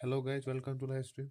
Hello guys, welcome to live stream.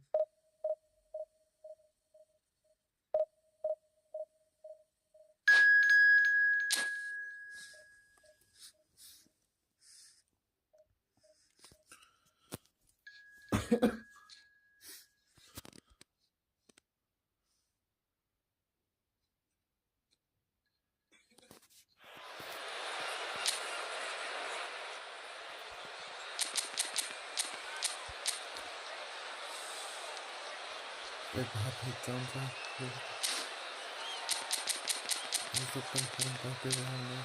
एक हाथ में कौन सा ये सब कंफर्म करते रहेंगे.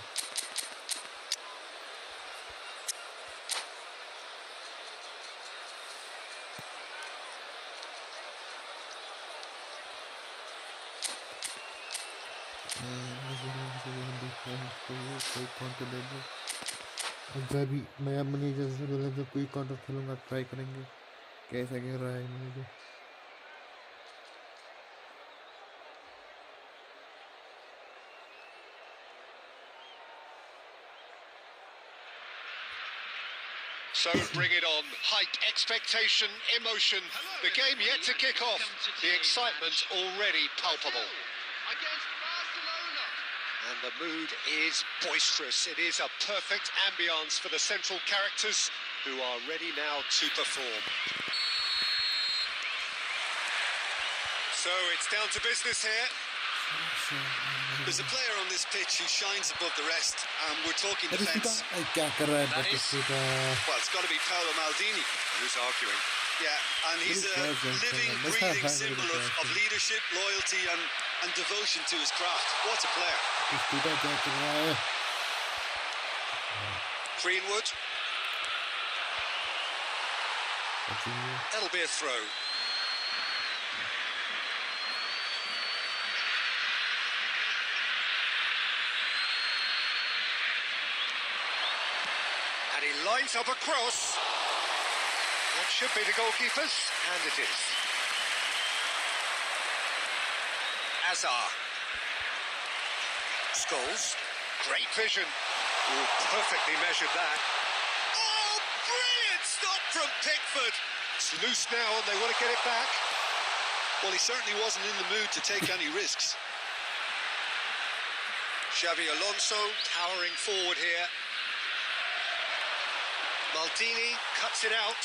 कोई काउंटर दे दो. जब भी नया मैनेजर से बोला जब कोई काउंटर खेलूंगा ट्राई करेंगे कैसा खेल रहा है manager. So bring it on. Hype, expectation, emotion. The game yet to kick off. The excitement already palpable. And the mood is boisterous. It is a perfect ambience for the central characters who are ready now to perform. So it's down to business here. There's a player on this pitch who shines above the rest, and we're talking defence. That is, well, it's got to be Paolo Maldini who's arguing. Yeah, and he's a living, breathing symbol of leadership, loyalty and devotion to his craft. What a player. Greenwood. That'll be a throw. And he lines up a cross. That should be the goalkeeper's, and it is. Azar. Scholes. Great vision. Ooh, perfectly measured that. Oh, brilliant stop from Pickford. It's loose now and they want to get it back. Well, he certainly wasn't in the mood to take any risks. Xavi Alonso towering forward here. Maldini cuts it out.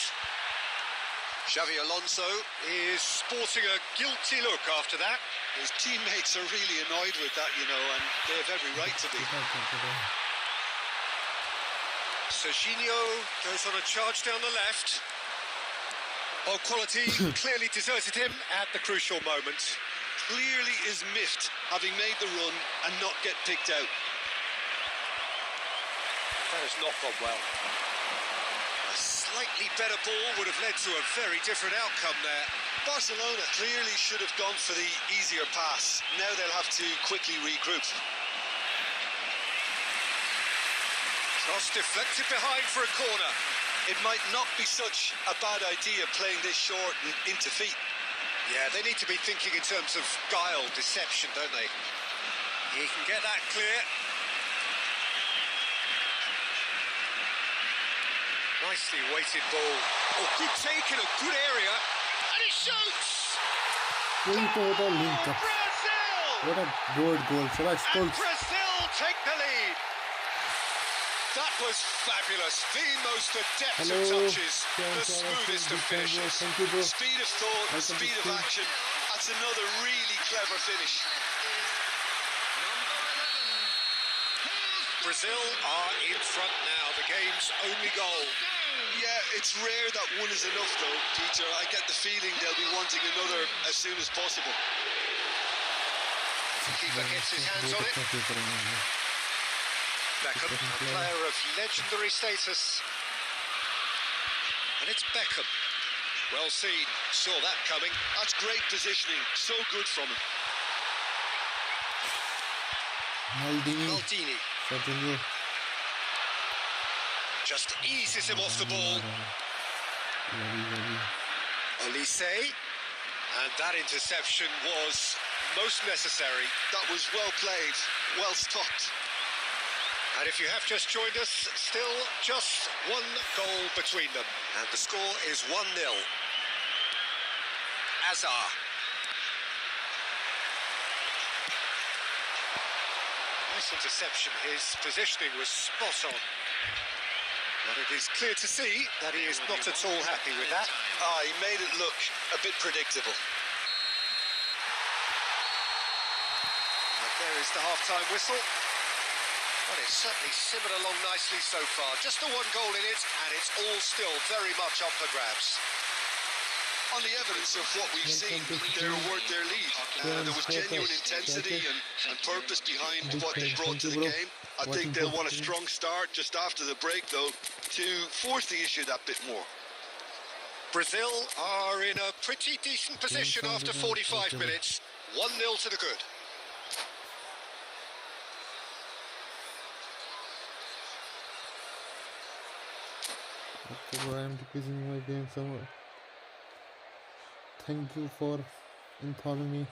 Xavi Alonso is sporting a guilty look after that. His teammates are really annoyed with that, you know, and they have every right to be. Serginho goes on a charge down the left. Oh, quality clearly deserted him at the crucial moment. Clearly is miffed, having made the run and not get picked out. That has not gone well. A slightly better ball would have led to a very different outcome there. Barcelona clearly should have gone for the easier pass. Now they'll have to quickly regroup. Cross deflected behind for a corner. It might not be such a bad idea playing this short and into feet. Yeah, they need to be thinking in terms of guile, deception, don't they? He can get that clear. Nicely weighted ball. Oh, good take in a good area. And he shoots! Brazil! What a good goal. And Brazil take the lead. That was fabulous. The most adept of touches, the smoothest of finishes. Speed of thought, speed of action. That's another really clever finish. Brazil are in front now, the game's only goal. Yeah, it's rare that one is enough though, Peter. I get the feeling they'll be wanting another as soon as possible. The keeper gets his hands on it. Beckham, a player of legendary status. And it's Beckham. Well seen, saw that coming. That's great positioning, so good from him. Maldini. Just eases him off the ball. Olise. And that interception was most necessary. That was well played, well stopped. And if you have just joined us, still just one goal between them. And the score is 1-0. Azar. Nice interception. His positioning was spot on. But it is clear to see that he is not at all happy with that. He made it look a bit predictable. And there is the half-time whistle. Well, it's certainly simmered along nicely so far. Just the one goal in it, and it's all still very much up for grabs. On the evidence of what we've seen, they're worth their lead. There was genuine intensity and purpose behind what they brought to the game. I think they'll want a strong start just after the break, though, to force the issue that bit more. Brazil are in a pretty decent position after 45 minutes. 1-0 to the good. Okay, bro, I'm decreasing my game somewhere. Thank you for informing me.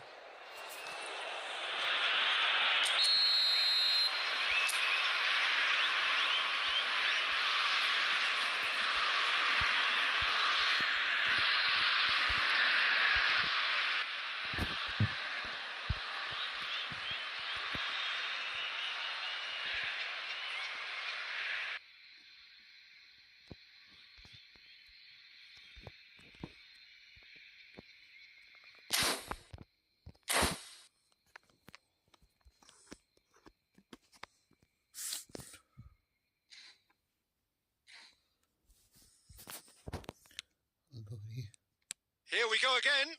Here we go again.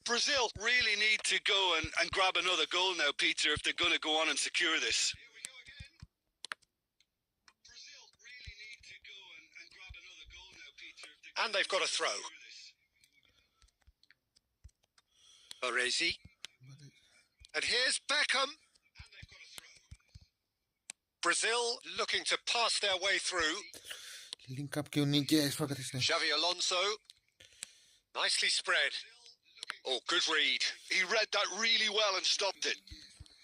Brazil really need to go and grab another goal now, Peter, if they're going to go on and secure this. And they've got a throw. Baresi. And here's Beckham. Brazil looking to pass their way through. Link up क्यों नहीं किया इस वक्त इसने? Xavi Alonso. Nicely spread. Oh, good read. He read that really well and stopped it.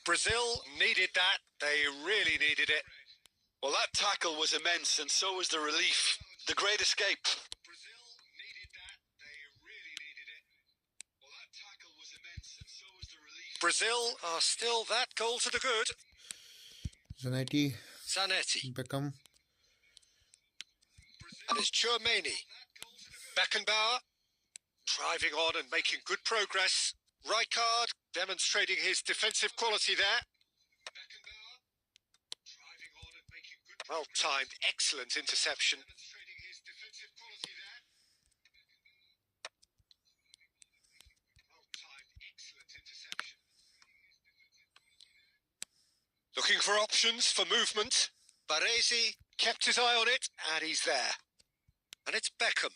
Brazil needed that. They really needed it. Well, that tackle was immense, and so was the relief. The great escape. Brazil needed that. They really needed it. Well, that tackle was immense, and so was the relief. Brazil are still that goal to the good. Zanetti. Beckham. And it's Tchouameni. Beckenbauer. Driving on and making good progress. Rijkaard demonstrating his defensive quality there. Well timed, excellent interception. Looking for options for movement. Baresi kept his eye on it, and he's there. And it's Beckham.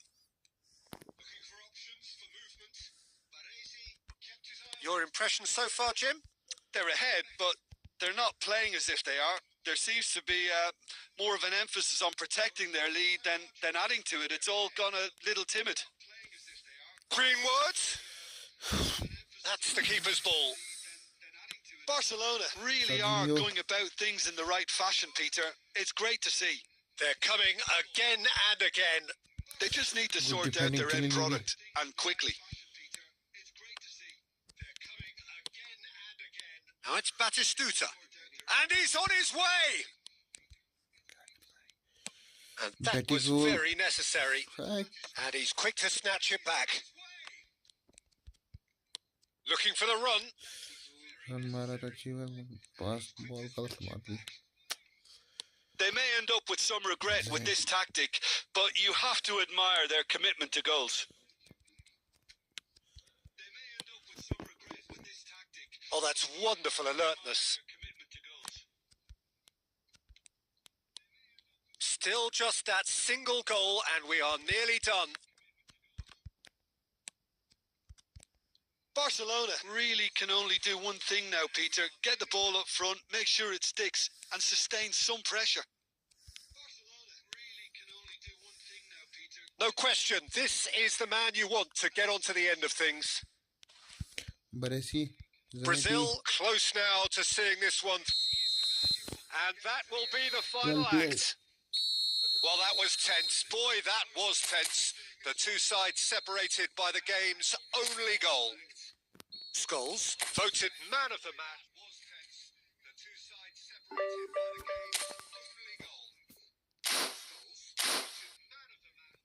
Your impression so far, Jim? They're ahead, but they're not playing as if they are. There seems to be more of an emphasis on protecting their lead than adding to it. It's all gone a little timid. Greenwood. That's the keeper's ball. Barcelona really are going about things in the right fashion, Peter. It's great to see. They're coming again and again. They just need to sort out their end product, and quickly. Now it's Batistuta. And he's on his way! And that was very necessary. And he's quick to snatch it back. Looking for the run. They may end up with some regret with this tactic, but you have to admire their commitment to goals. Oh, that's wonderful alertness. Still just that single goal, and we are nearly done. Barcelona really can only do one thing now, Peter. Get the ball up front, make sure it sticks, and sustain some pressure. No question, this is the man you want to get on to the end of things. Brazil close now to seeing this one. And that will be the final act. Well, that was tense. Boy, that was tense. The two sides separated by the game's only goal. Scholes, voted man of the match. Was tense. The two sides separated by the game's only goal. Scholes, voted man of the match.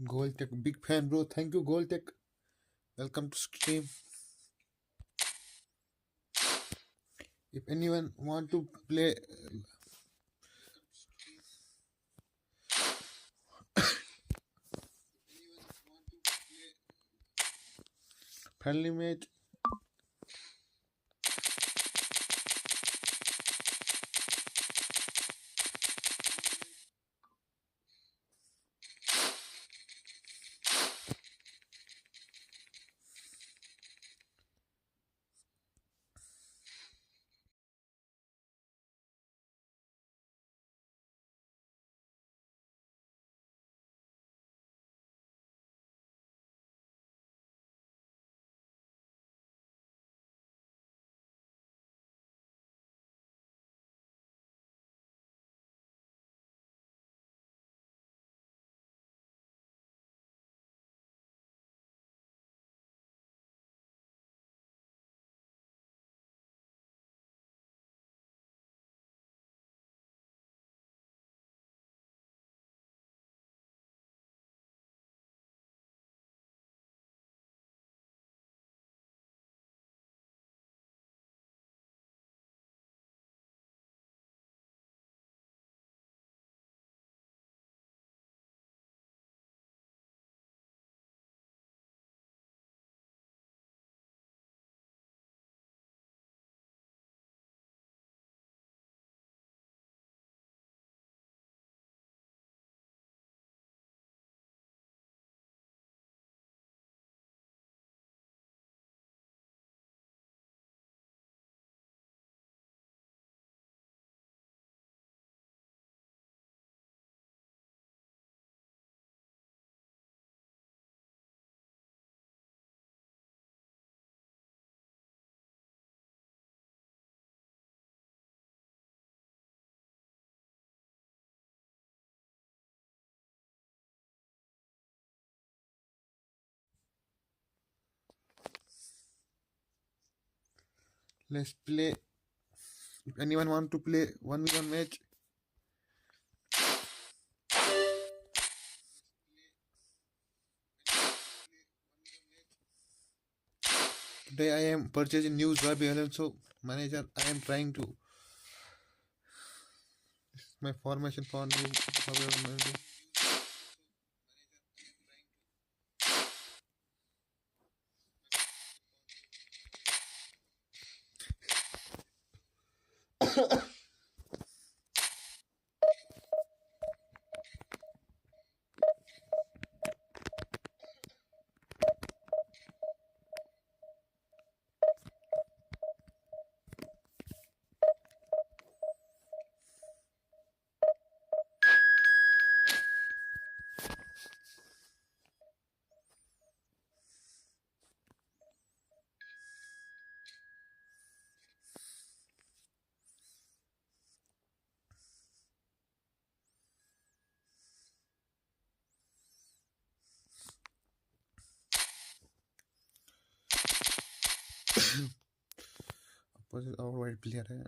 Goal Tech, big fan, bro. Thank you, Goal Tech. Welcome to stream. If anyone want to play friendly match, let's play. If anyone want to play 1v1 match, today I am purchasing new Zabi Alonso manager. I am trying to. This is my formation for new Zabi manager. Opposite और white player है,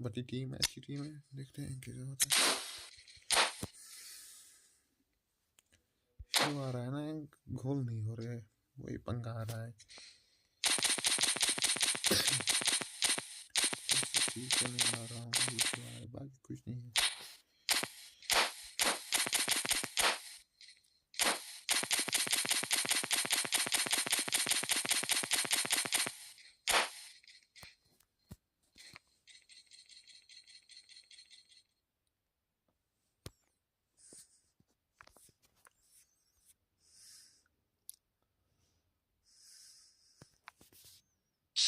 बड़ी team है, अच्छी team है, देखते हैं कैसा होता है। शो आ रहा है ना, गोल नहीं हो रहे, वही पंगा आ रहा है। ठीक है, नहीं आ रहा हूँ, बाकी कुछ नहीं है।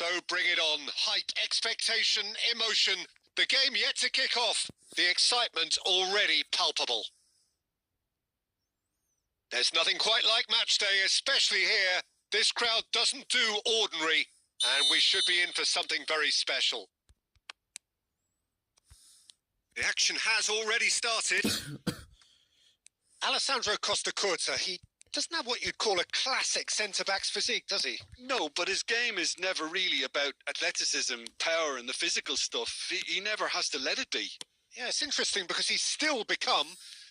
So bring it on. Hype, expectation, emotion. The game yet to kick off. The excitement already palpable. There's nothing quite like match day, especially here. This crowd doesn't do ordinary, and we should be in for something very special. The action has already started. Alessandro Costa Curta, he doesn't have what you'd call a classic centre-back's physique, does he? No, but his game is never really about athleticism, power and the physical stuff. He never has to let it be. Yeah, it's interesting because he's still become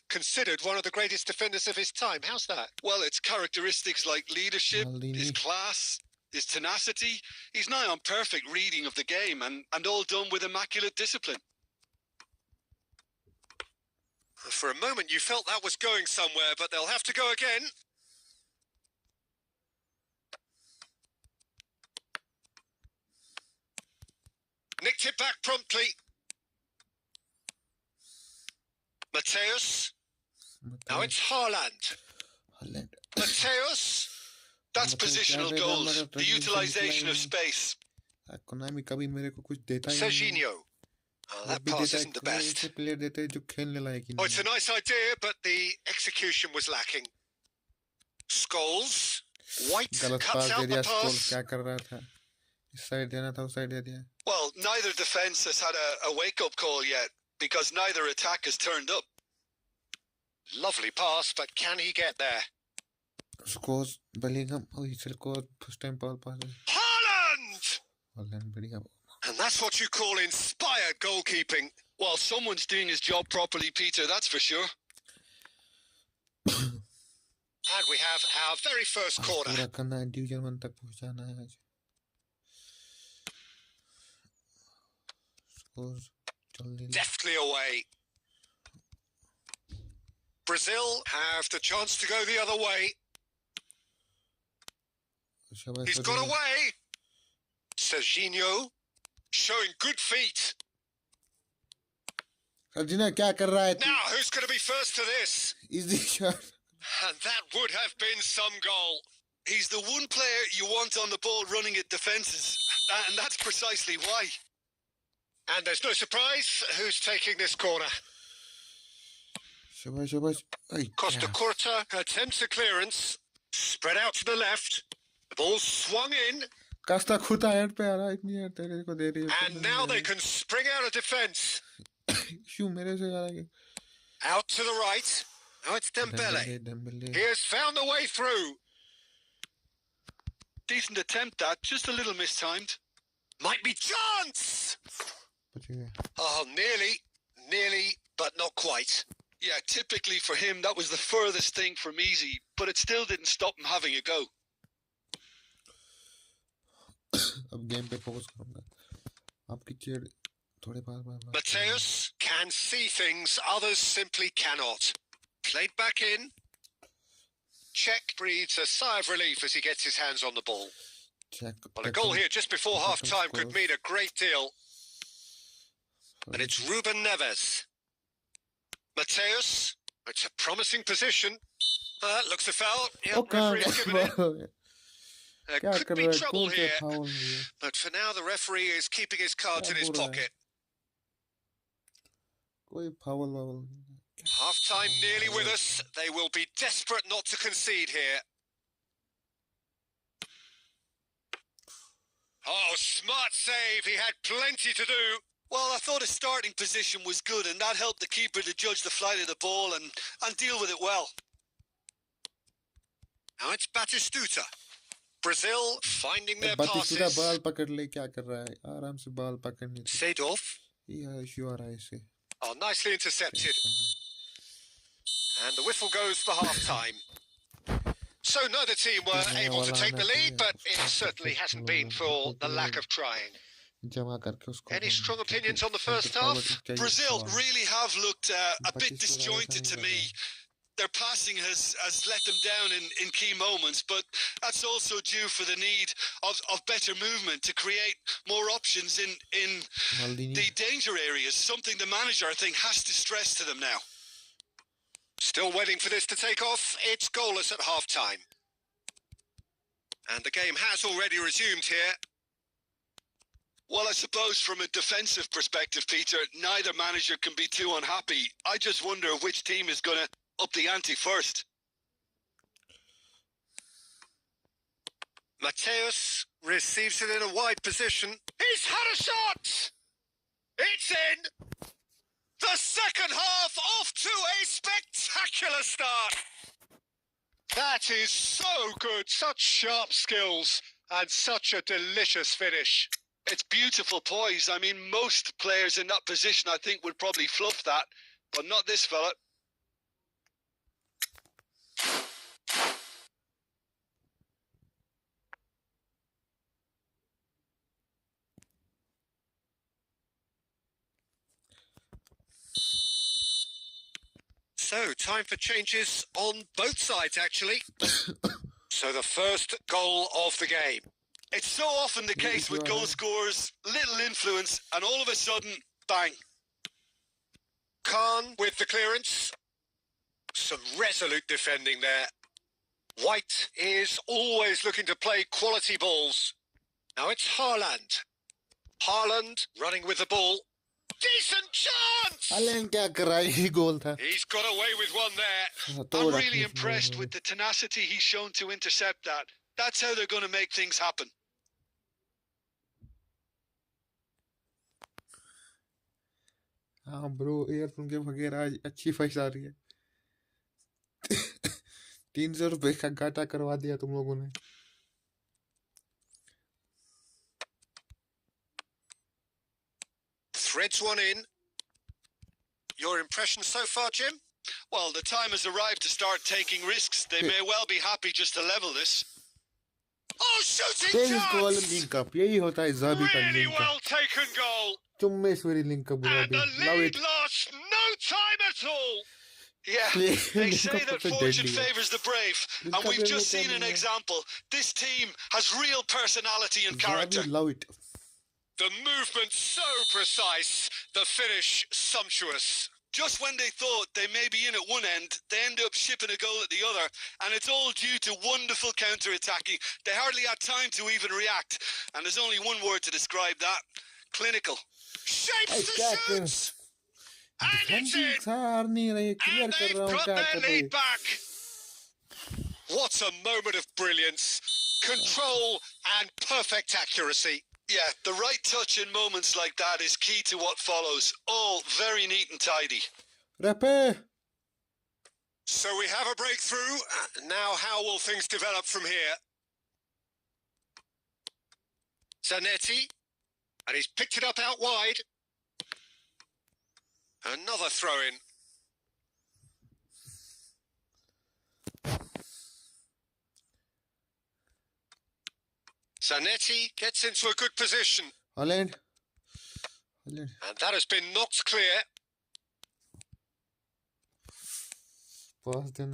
considered one of the greatest defenders of his time. How's that? Well, it's characteristics like leadership, Maldini. his class, his tenacity. He's now on perfect reading of the game and all done with immaculate discipline. For a moment you felt that was going somewhere, but they'll have to go again. Nicked it back promptly. Mateus. Now it's Haaland. Mateus. That's positional goals, the utilisation of space. Konami कभी मेरे को कुछ देता ही नहीं Serginho. Oh, that pass isn't the best. ऐसे player देते हैं जो खेलने लायक ही Oh, नहीं it's a nice idea, but the execution was lacking. Scholes. White गलत cuts पास दे out दिया the स्कोल pass. क्या कर रहा था इस साइड देना था उस साइड दे दिया Well, neither defence has had a wake-up call yet because neither attack has turned up. Lovely pass, but can he get there? Scores Bellingham oh इसे को first time ball pass Haaland! Haaland बढ़िया And that's what you call inspired goalkeeping. Well, someone's doing his job properly, Peter, that's for sure. And we have our very first corner. पूरा करना है division 1 तक पहुंचाना है आज scores जल्दी Deftly away. Brazil have the chance to go the other way. शाबाश He's got away. Serginho showing good feet. Arjuna क्या कर रहा है तू Now, who's going to be first to this? Easy shot And that would have been some goal. He's the one player you want on the ball running at defences, and that's precisely why. And there's no surprise who's taking this corner. शाबाश शाबाश आई Costa Curta attempts a clearance. Spread out to the left. The ball swung in. कास्ता खुदा head पे आ रहा है इतनी यार तेरे को दे रही है And now they can spring out of defence. क्यों मेरे से आ रहा है Out to the right. Now it's Dembele. Dembélé He has found the way through. Decent attempt, that, just a little mistimed. Might be chance. बच गए Oh, nearly, but not quite. Yeah, typically for him, that was the furthest thing from easy, but it still didn't stop him having a go. अब game पे focus करूंगा आपकी chair थोड़े बार बार Mateus can see things others simply cannot. Played back in. Czech breathes a sigh of relief as he gets his hands on the ball. Check Well, a goal here just before half-time could mean a great deal. And it's Ruben Neves. Mateus. It's a promising position. Looks a foul. Yep, referee has given it. There क्या could कर be रहा है trouble कौन सा here. Foul है But for now, the referee is keeping his cards in his क्या बुरा है? pocket. कोई foul vowel Half-time nearly with us. They will be desperate not to concede here. Oh, smart save. He had plenty to do. Well, I thought his starting position was good, and that helped the keeper to judge the flight of the ball and deal with it well. Now it's Batistuta. Brazil finding their बातिस्टुता passes. बाल पकड़ ले क्या कर रहा है आराम से बाल पकड़नी थी Seedorf. ये इशू आ रहा है इसे Oh, nicely intercepted. And the whistle goes for half-time. So neither team were able to take the lead, but it certainly hasn't been for the lack of trying. जमा करके उसको Any strong opinions on the first half? Brazil really have looked a bit disjointed to me. Their passing has let them down in key moments, but that's also due for the need of better movement to create more options in Maldini the danger areas, something the manager, I think, has to stress to them now. Still waiting for this to take off. It's goalless at half-time. And the game has already resumed here. Well, I suppose from a defensive perspective, Peter, neither manager can be too unhappy. I just wonder which team is going to up the ante first. Mateus receives it in a wide position. He's had a shot! It's in! The second half off to a spectacular start! That is so good. Such sharp skills and such a delicious finish. It's beautiful poise. I mean, most players in that position, I think, would probably fluff that, but not this fella. So, time for changes on both sides, actually. So, the first goal of the game. It's so often the case with goal scorers, little influence, and all of a sudden, bang. Khan with the clearance. Some resolute defending there. White is always looking to play quality balls. Now it's Haaland. Haaland running with the ball. Decent chance! Haaland क्या कर रहा है? गोल था. He's got away with one there. I'm really impressed with the tenacity he's shown to intercept that. That's how they're going to make things happen. हाँ bro, earphone के बगैर आज अच्छी फैस आ रही है. 300 रुपए का घाटा करवा दिया तुम लोगों ने. Threads one in. Your impression so far, Jim? Well, the time has arrived to start taking risks. They may well be happy just to level this. Oh, shooting This goal chance! link up. यही होता है ज़ाबी का Really link up. well taken goal. चुम्मेश्वरी link up बुरा And भी. the Love lead it. lost no time at all. Yeah, they say that fortune favours the brave, and we've just seen an example. This team has real personality and character. Love it. The movement so precise, the finish sumptuous. Just when they thought they may be in at one end, they end up shipping a goal at the other, and it's all due to wonderful counter-attacking. They hardly had time to even react, and there's only one word to describe that: clinical. Shapes the shoots! And it's in! And they've got their lead back. What a moment of brilliance. Control and perfect accuracy. Yeah, the right touch in moments like that is key to what follows. All very neat and tidy. Rapper. So we have a breakthrough. Now how will things develop from here? Zanetti. And he's picked it up out wide. Another throw-in. Zanetti gets into a good position. Haaland. And that has been knocked clear.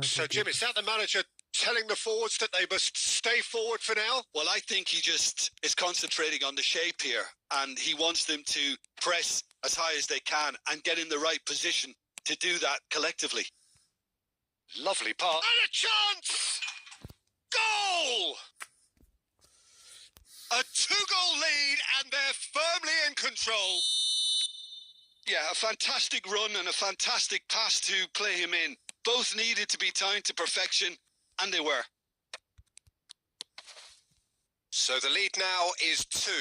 So, Jim, is that the manager telling the forwards that they must stay forward for now? Well, I think he just is concentrating on the shape here, and he wants them to press as high as they can and get in the right position to do that collectively. Lovely pass. And a chance! Goal! A 2-goal lead, and they're firmly in control. Yeah, a fantastic run and a fantastic pass to play him in. Both needed to be timed to perfection, and they were. So the lead now is 2.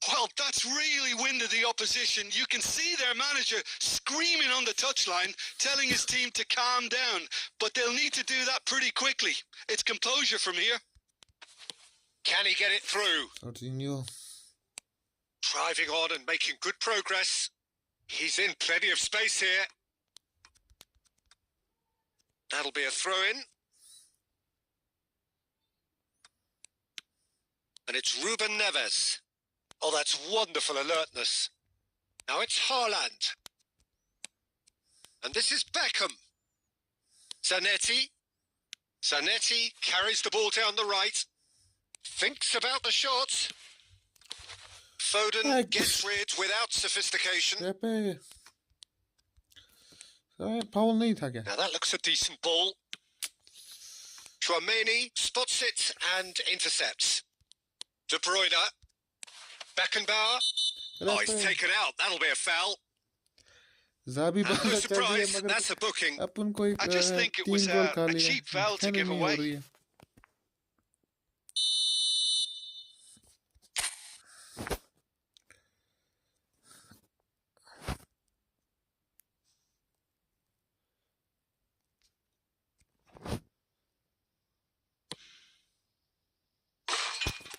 Well, that's really winded the opposition. You can see their manager screaming on the touchline, telling his team to calm down. But they'll need to do that pretty quickly. It's composure from here. Can he get it through? Continue. Driving on and making good progress. He's in plenty of space here. That'll be a throw-in. And it's Ruben Neves. Oh, that's wonderful alertness. Now it's Haaland. And this is Beckham. Zanetti. Zanetti carries the ball down the right. Thinks about the shot. Foden gets rid without sophistication. Foul नहीं था क्या? Now that looks a decent ball. Chouameni spots it and intercepts. De Bruyne. Beckenbauer. Oh, he's taken out. That'll be a foul. Zabi No बंदा कर दिया surprise. मगर That's a booking. अपन को I just think it was 3 गोल खा a लिया cheap foul to कहने give नहीं हो away. रही है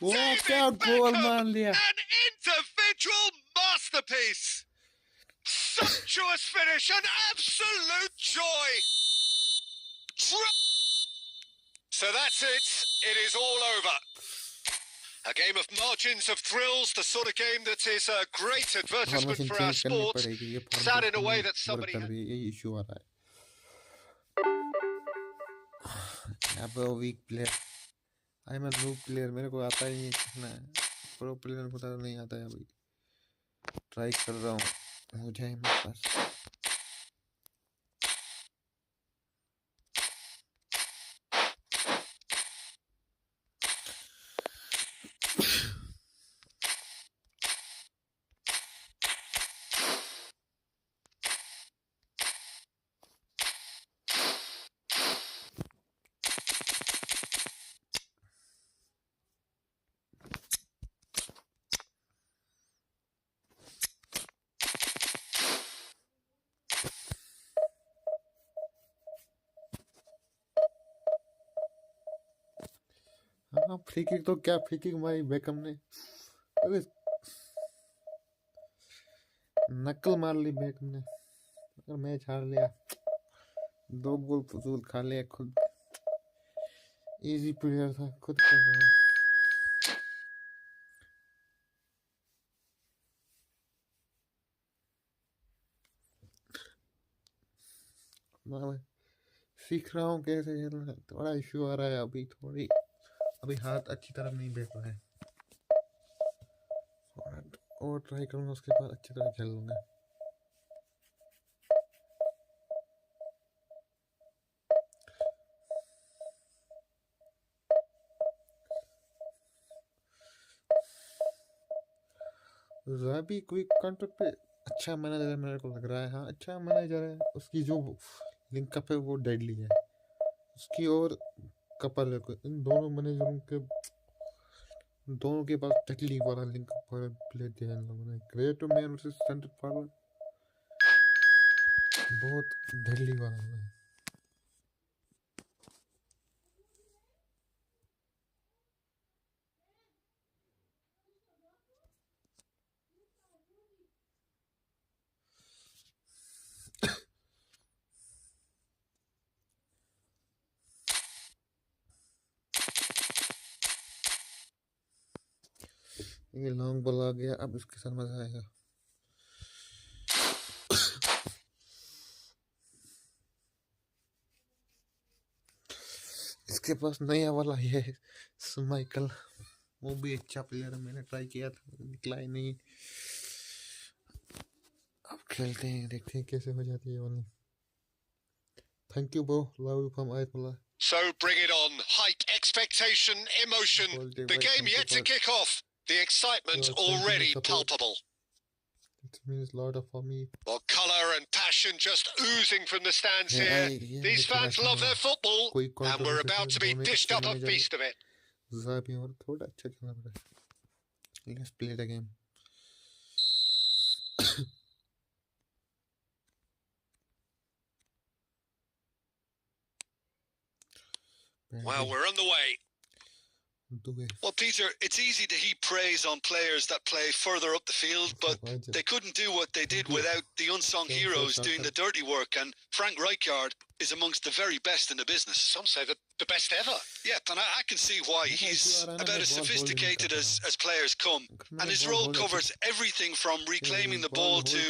वो क्या गोल मार लिया An individual masterpiece. Sumptuous finish, an absolute joy. So that's it. It is all over. A game of margins of thrills, the sort of game that is a great advertisement for our sport. Sad in a way that somebody... यही issue आ रहा है यहाँ पे weak player I am noob player मेरे को आता ही नहीं करना है प्रो प्लेयर को तो नहीं आता है अभी ट्राई कर रहा हूँ हो जाए मेरे पास हाँ फ्री किक तो क्या फ्री किक मारी बेकम ने अरे नकल मार ली बेकम ने अगर मैच हार लिया 2 गोल फजूल खा लिया खुद इजी प्लेयर था खुद कर रहा हूँ सीख रहा हूँ कैसे खेलना थोड़ा इशू आ रहा है अभी हाथ अच्छी तरह नहीं बैठ रहा है और ट्राई करूंगा उसके बाद अच्छी तरह खेल लूंगा ज़ाबी क्विक काउंटर पे अच्छा मैनेजर है मेरे को लग रहा है हाँ अच्छा मैनेजर है उसकी जो लिंक अप है वो डेडली है उसकी और कपल है इन दोनों के पास डेडली वाला लिंक पर प्ले दिया इन लोगों ने creative man versus centre forward बहुत डेडली वाला है ये लॉन्ग बॉल आ गया अब इसके साथ मजा आएगा इसके पास नया वाला है माइकल वो भी अच्छा प्लेयर है मैंने ट्राई किया था निकला ही नहीं अब खेलते हैं देखते हैं कैसे हो जाती है वाली thank you bro love you from Ayatollah So bring it on. Hype, expectation, emotion. The game yet to kick off. The excitement already palpable. It means a lot for me. Well, colour and passion just oozing from the stands here. These fans love their football, and we're about to be dished up a feast of it. Zabi और थोड़ा अच्छा खेलना पड़ेगा. Let's play the game. Well, we're on the way. Well, Peter, it's easy to heap praise on players that play further up the field, but they couldn't do what they did without the unsung heroes doing the dirty work, and Frank Rijkaard is amongst the very best in the business. Some say the best ever. Yep, and I can see why. He's about as sophisticated as players come, and his role covers everything from reclaiming the ball to,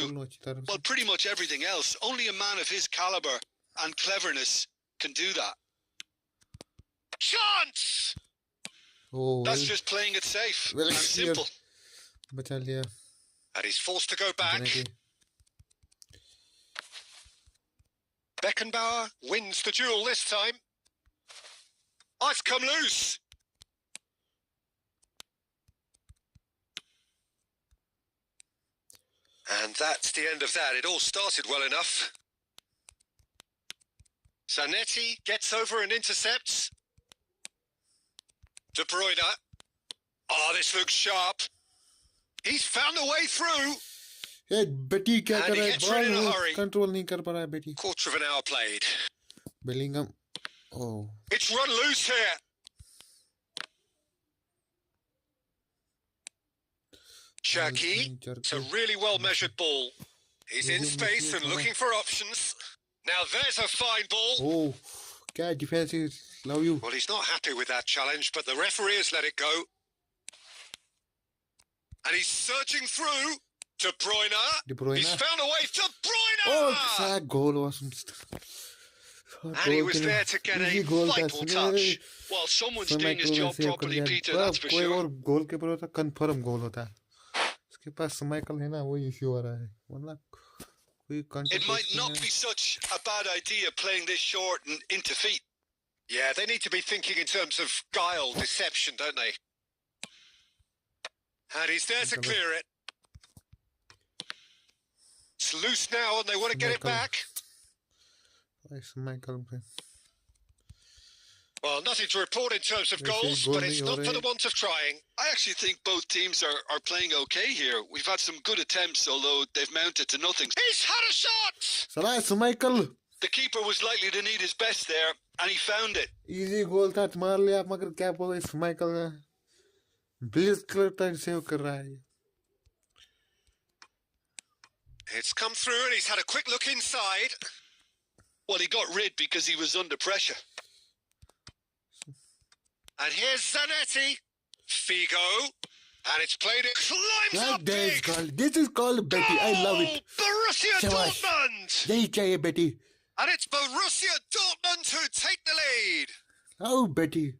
well, pretty much everything else. Only a man of his caliber and cleverness can do that. Chance! Oh, that's just playing it safe and simple. And he's forced to go back. Beckenbauer wins the duel this time. Oh, it's come loose. And that's the end of that. It all started well enough. Zanetti gets over and intercepts. De Bruyne. Oh, this looks sharp. He's found a way through. ये बेटी क्या And कर he रहा है gets rid in a ball hurry. Control नहीं कर पा रहा है बेटी Quarter of an hour played. Bellingham oh It's run loose here. Cherky. It's a really well-measured ball. He's in space and looking for options. Now there's a fine ball. oh क्या defence है love you Well, he's not happy with that challenge, but the referee has let it go. And he's surging through. De Bruyne. He's found a way. De Bruyne! oh sad goal was And he was there to get a vital touch. Well, someone's doing his job properly, Peter, that's for कोई sure. और गोल के पर होता confirm गोल होता है उसके पास Michael है ना वो इशू आ रहा है वरना कोई It might not be such a bad idea playing this short and into feet. Yeah, they need to be thinking in terms of guile, deception, don't they? And he's there to clear it. It's loose now and they want to get it back. Michael. Well, nothing to report in terms of goals, but it's not for the want of trying. I actually think both teams are playing okay here. We've had some good attempts, although they've mounted to nothing. He's had a shot! Salah, Michael. The keeper was likely to need his best there, and he found it. Easy goal था मार लिया मगर क्या बोले इस Michael ने bliss colour save कर रहा है It's come through and he's had a quick look inside. Well, he got rid because he was under pressure. And here's Zanetti. Figo. And it's played it. Climbs up big. This is called Betty. I love it. Borussia Dortmund. यही चाहिए Betty. And it's Borussia Dortmund who take the lead. Oh Betty.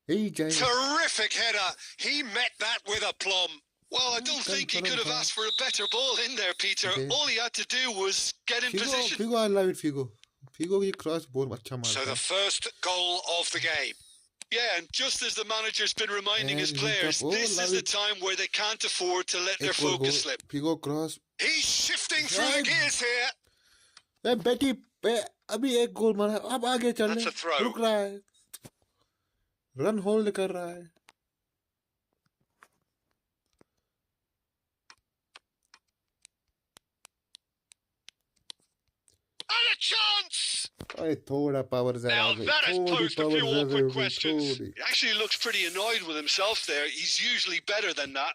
यही चाहिए. Terrific header. He met that with aplomb. Well, I don't think he could have asked for a better ball in there, Peter. All he had to do was get in position. Figo, I love it, Figo. Figo की cross ball अच्छा मारता है. So the first goal of the game. Yeah, and just as the manager's been reminding his players, this is the time where they can't afford to let their focus slip. Figo cross. He's shifting through the gears here. Hey, Betty, अभी एक गोल मारा अब आगे चल That's a throw. रुक रहा है run hold कर रहा है And a chance! अरे थोड़ा power Now that has posed a few awkward questions. He actually looks pretty annoyed with himself there. He's usually better than that.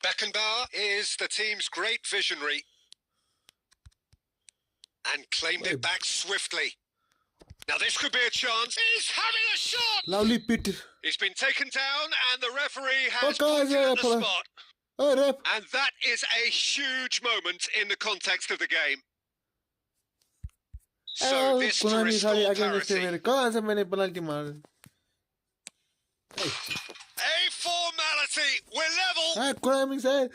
Beckenbauer is the team's great visionary and claimed it back swiftly. Now this could be a chance. He's having a shot! Lovely pit. He's been taken down and the referee has pointed at the spot. And that is a huge moment in the context of the game. So this to restore parity. कहाँ से मैंने penalty मारा? A formality. We're level. Kurami said.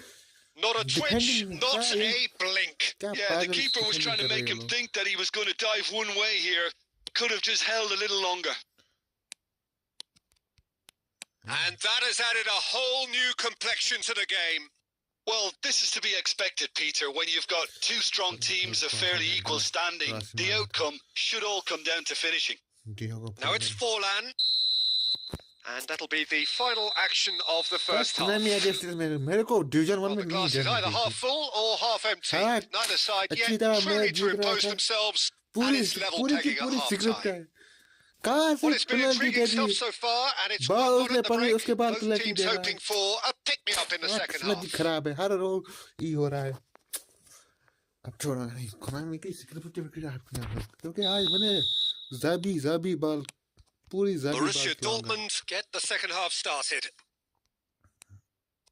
Not a twitch, not a blink. Yeah, the keeper was trying to make him think that he was going to dive one way here. Could have just held a little longer. And that has added a whole new complexion to the game. Well, this is to be expected, Peter, when you've got two strong teams of fairly equal standing. The outcome should all come down to finishing. Now it's Forlan. And that'll be the final action of the first half. Well, the glass is either half full or half empty. Neither side yet truly to impose themselves, and it's level pegging at half-time. Well, it's been intriguing stuff so far, and it's well on at the break. Both teams hoping for a pick-me-up in the second half. खराब है हर role ये हो रहा है अब छोड़ो नहीं Konami की सिक्योरिटी क्योंकि आज मैंने ज़ाबी बाल Borussia Dortmund get the second half started.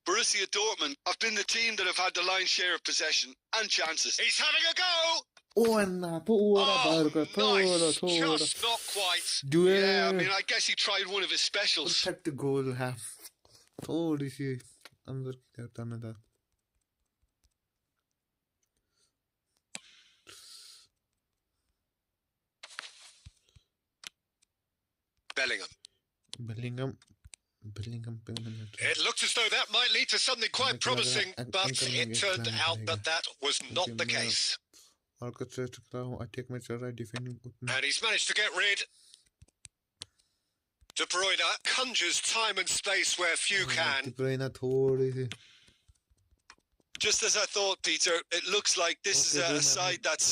Borussia Dortmund have been the team that have had the lion's share of possession and chances. He's having a go! Nice. Just not quite. Yeah, I mean, I guess he tried one of his specials. Perfect goal है थोड़ी सी अंदर की तरफ आना था Bellingham. पे मैंने It looked as though that might lead to something quite promising, but it turned out that that was not the case. Orchestrate कर रहा हूँ अटैक में चल रहा है डिफेंडिंग उतना And he's managed to get rid. De Bruyne conjures time and space where few can. De Bruyne थोड़ी सी Just as I thought, Peter, it looks like this is a side that's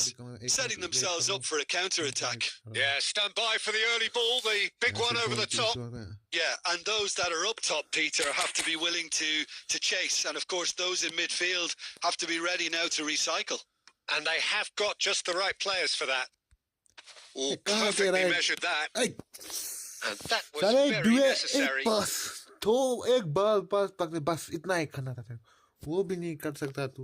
setting themselves up for a counter-attack. Yeah, stand by for the early ball, the big one over the top. Yeah, and those that are up top, Peter, have to be willing to chase. And of course, those in midfield have to be ready now to recycle. And they have got just the right players for that. Oh, perfectly measured that. And that was very necessary. एक ball pass पकड़े बस इतना ही करना था वो भी नहीं कर सकता तू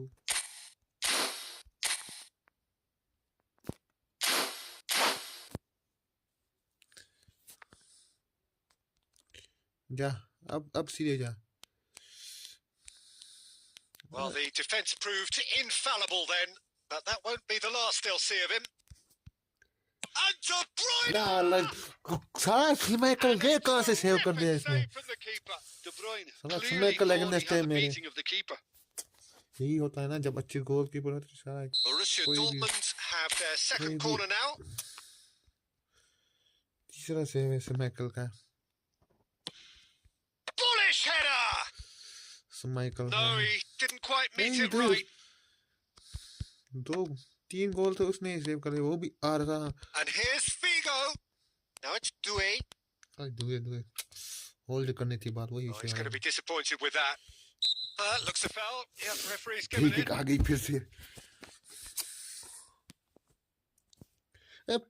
जा अब सीधे जा Well, the defence proved infallible then, but that won't be the last they'll see of him. And De Bruyne! सारा सीमाइकल ये कहाँ से सेव कर दिया इसने De Bruyne सारा clearly सीमाइकल thought अगेंस्ट he है had the मेरे beating of the keeper. यही होता है ना जब अच्छे गोलकीपर होते हैं सारा Borussia कोई भी Dortmund have their second भी- corner now. तीसरा सेव है सीमाइकल का Bullish header! सीमाइकल No, he didn't quite meet नहीं, it dude. right. दो तीन गोल तो उसने ही सेव करे वो भी आ रहा And here's Figo. Now it's Doué. दुए होल्ड करनी थी बात वही Oh, he's going to be disappointed with that. Looks a foul. Yeah, the referee's free given kick it. आ गई फिर से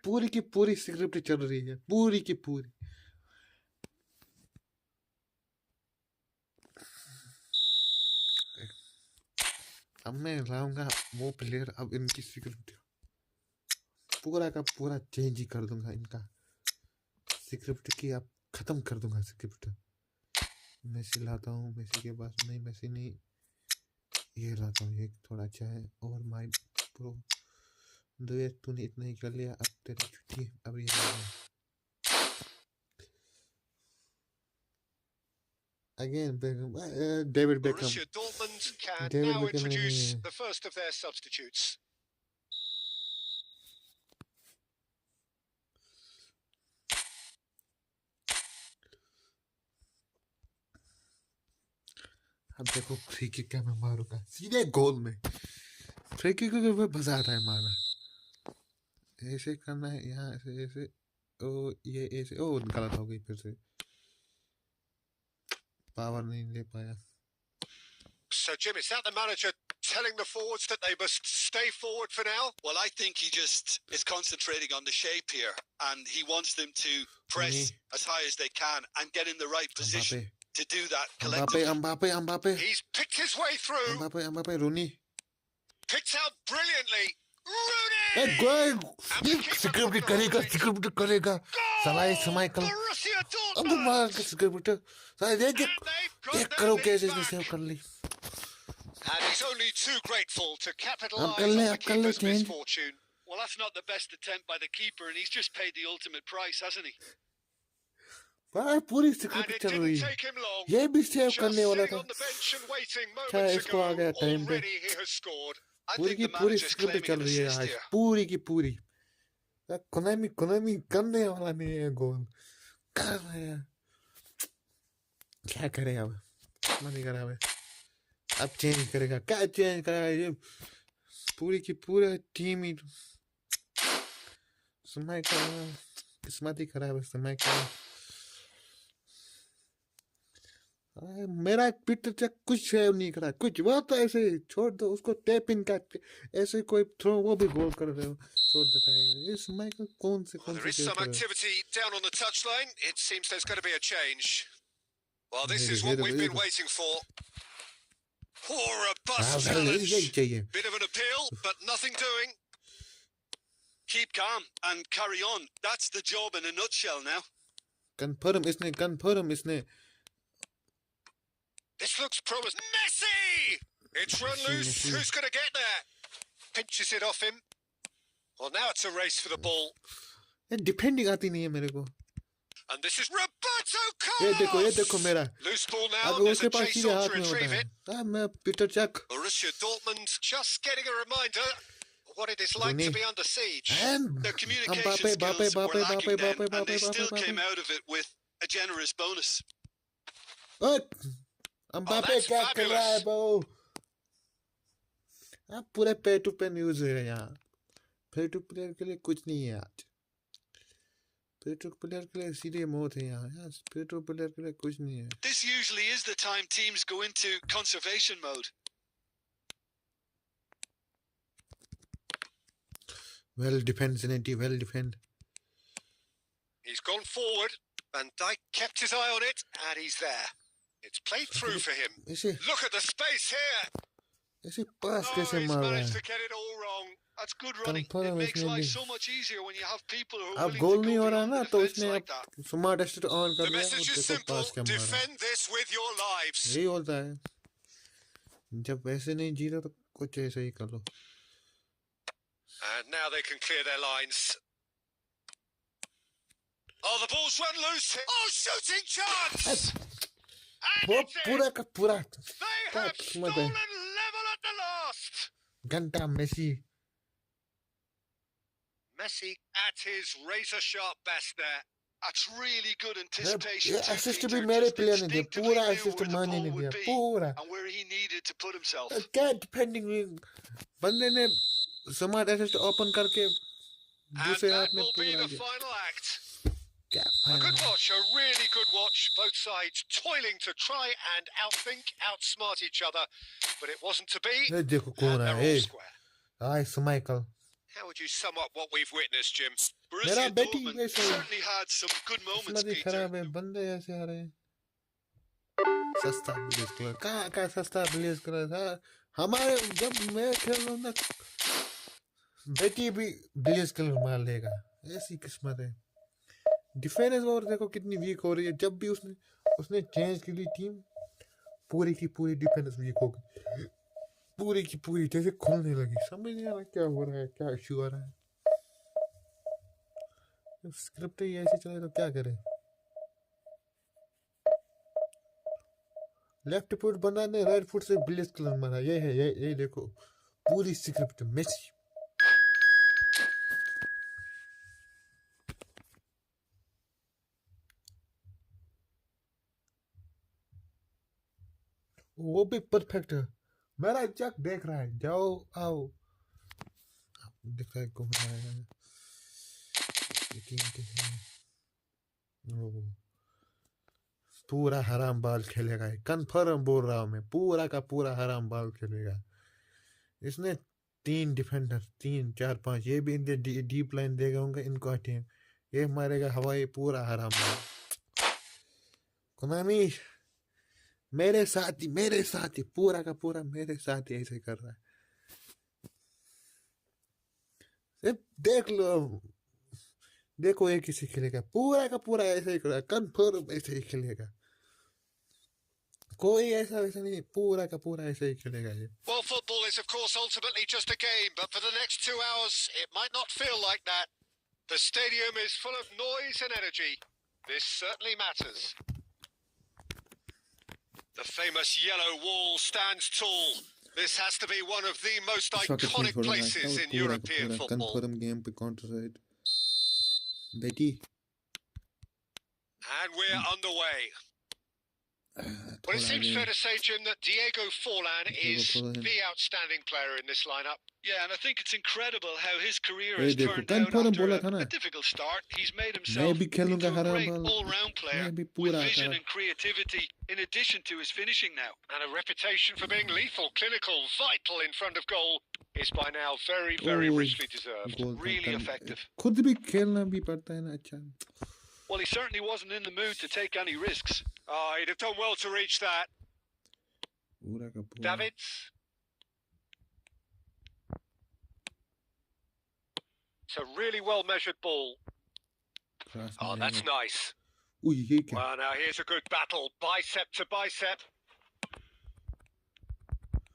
पूरी की पूरी स्क्रिप्ट चल रही है पूरी की पूरी अब मैं लाऊंगा वो प्लेयर अब इनकी स्क्रिप्ट पूरा का पूरा चेंज ही कर दूंगा इनका स्क्रिप्ट की अब खत्म कर दूंगा स्क्रिप्ट मैसी लाता हूँ मैसी के पास नहीं मैसी नहीं ये लाता हूँ ये थोड़ा अच्छा है और माय प्रो दुए तूने इतना ही कर लिया अब तेरी छुट्टी अब ये again David Beckham Borussia Dortmund can David now Beckham introduce नहीं है। the first of their substitutes. अब देखो फ्री किक क्या मैं मारूंगा सीधे गोल में फ्री किक को मजा आता है मारना ऐसे करना है यहाँ ऐसे ऐसे ओ ये ऐसे ओ गलत हो गई फिर से पावर नहीं ले पाया So, Jim, is that the manager telling the forwards that they must stay forward for now? Well, I think he just is concentrating on the shape here, and he wants them to press as high as they can and get in the right position to do that collectively. Mbappe He's picked his way through. Mbappe Rooney Picked out brilliantly. Rooney! A goal script करेगा साला ये समाइकल Borussia अब Dortmund! मार के script साला ये And they've ये got करो their कैसे lead इसने सेव back. कर ली And he's only too grateful to capitalise कर on ले, the अब कर ले keeper's change. misfortune. Well, that's not the best attempt by the keeper, and he's just paid the ultimate price, hasn't he? भाई पूरी And script it चल रही didn't है take him long. ये भी सेव Just करने वाला sitting था on the bench and waiting अच्छा moments इसको ago, आ गया टाइम पे already he has scored. I पूरी think की the पूरी manager's स्क्रिप्ट claiming चल an रही है assist आज here. पूरी की पूरी कोनामी करने वाला नहीं है गोल कर रहे हैं क्या करे अब नहीं करा अब चेंज करेगा क्या चेंज करेगा ये पूरी की पूरी टीम ही समय का किस्मत ही खराब है समय का मेरा पीटर चेक कुछ सेव नहीं करा कुछ वो तो ऐसे छोड़ दो उसको टैप इन का ऐसे कोई थ्रो वो भी गोल कर रहे हो छोड़ देता है इस समय का कौन से Well, there is some activity down on the touchline. It seems there's going to be a change. Well, this is what we've been waiting for. Poor a bus challenge. Bit of an appeal, but nothing doing. Keep calm and carry on. That's the job in a nutshell now. confirm इसने This looks promising. Messi! It's run loose. Messi. Who's going to get there? Pinches it off him. Well, now it's a race for the ball. Defending आती नहीं है मेरे को And this is Roberto ये Carlos. देखो मेरा Loose ball now. अगर There's उसके a पास chase सीधे on हाथ to में होता retrieve है it. मैं Peter Chak Borussia Dortmund just getting a reminder what it is like Rooney. to be under siege. Their communication skills were lacking then, and they still came out of it with a generous bonus. Mbappe that's क्या कर रहा है fabulous. बो आप पूरे पे to पे news है यहाँ पे टू प्लेयर के लिए कुछ नहीं है आज पे टू प्लेयर के लिए सीधे मौत है यहाँ पे टू प्लेयर के लिए कुछ नहीं है This usually is the time teams go into conservation mode. well defend Zanetti well defend He's gone forward. Van Dijk kept his eye on it, and he's there. It's played through for him. ऐसे Look at the space here. ऐसे पास Oh, कैसे he's मार रहा managed है to get it all wrong. That's good running. Confirm It makes इसने life भी so much easier when you have people who are अब willing goal to नहीं go हो रहा beyond ना the तो defense उसने like अब that. स्मार्ट एसिस्ट ऑन कर The दिया और message is देखो simple. पास क्या मारा Defend this with your lives. यही होता है जब ऐसे नहीं जीता तो कुछ ऐसे ही कर लो And now they can clear their lines. Oh, the ball's run loose. Oh, shooting chance! And वो it's पूरा in. का पूरा They क्या have किस्मत है stolen level at the last. घंटा Messi Messi at his razor-sharp best there. That's really good anticipation. ये too, assist Peter. भी मेरे Just प्लेयर ने दिया instinctively पूरा knew असिस्ट where the माने ball ने would दिया be पूरा and where he needed to put himself. क्या डिफेंडिंग बंदे ने स्मार्ट एसिस्ट ओपन करके And दूसरे that हाथ में will be पूरा the दिया final act. क्या A final good watch, a really good watch. Both sides toiling to try and outthink, outsmart each other. But it wasn't to be. ये देखो कौन And है they're all A square. Hi स्माइकल How would you sum up what we've witnessed, Jim? मेरा Borussia बेटी Dortmund वैसे certainly had some good moments, किस्मत ही Peter. खराब है बंदे ऐसे आ रहे हैं सस्ता ब्लेज कलर कहाँ सस्ता ब्लेज कलर था हमारे जब मैं खेल रहा हूँ ना बेटी भी ब्लेज कलर मार लेगा ऐसी किस्मत है डिफेंस और देखो कितनी वीक हो रही है जब भी उसने चेंज की ली टीम पूरी की पूरी डिफेंस वीक हो गई पूरी की पूरी जैसे खुलने लगी समझ नहीं आ रहा क्या हो रहा है क्या इश्यू आ रहा है स्क्रिप्ट ही ऐसे चले तो क्या करें लेफ्ट फुट बंदा ने राइट फुट से ब्लेज कलर मारा ये है ये देखो पूरी स्क्रिप्ट मेसी वो भी परफेक्ट है मेरा चक देख रहा है जाओ आओ दिख रहा है घूम रहा है पूरा हराम बाल खेलेगा कंफर्म बोल रहा हूँ मैं पूरा का पूरा हराम बाल खेलेगा इसने 3 डिफेंडर 3 4 5 ये भी इनके डीप लाइन देगा होंगे इनको हटें ये मारेगा हवाई पूरा हराम बाल कुनामी मेरे साथ ही पूरा का पूरा मेरे साथ ही ऐसे कर रहा है सिर्फ देख लो देखो ये किसी खेलेगा पूरा का पूरा ऐसे ही कर रहा है कंफर्म ऐसे ही खेलेगा कोई ऐसा वैसा नहीं पूरा का पूरा ऐसे ही खेलेगा ये Well, football is, of course, ultimately just a game, but for the next 2 hours, it might not feel like that. The stadium is full of noise and energy. This certainly matters. The famous yellow wall stands tall. This has to be one of the most iconic places in European football. Confirm game पे counter side बेटी And we're underway. Well, it seems fair to say, Jim, that Diego Forlan is the outstanding player in this lineup. Yeah, and I think it's incredible how his career Hey, has देखो, turned out confirm after बोला था ना। a difficult start. He's made मैं himself भी खेलूंगा into a हरा great बाल all-round player मैं भी with पूरा vision हरा and creativity in addition to his finishing now. And a reputation for being lethal, clinical, vital in front of goal is by now very, very Oh, richly deserved. गोल था, Really कल- effective. खुद भी खेलना भी पड़ता है ना अच्छा Well, he certainly wasn't in the mood to take any risks. Oh, he'd have done well to reach that. पूरा का पूरा Davids. It's a really well-measured ball. Cross Oh, में that's जाएगा। nice. उई ये क्या Well, now here's a good battle, bicep to bicep.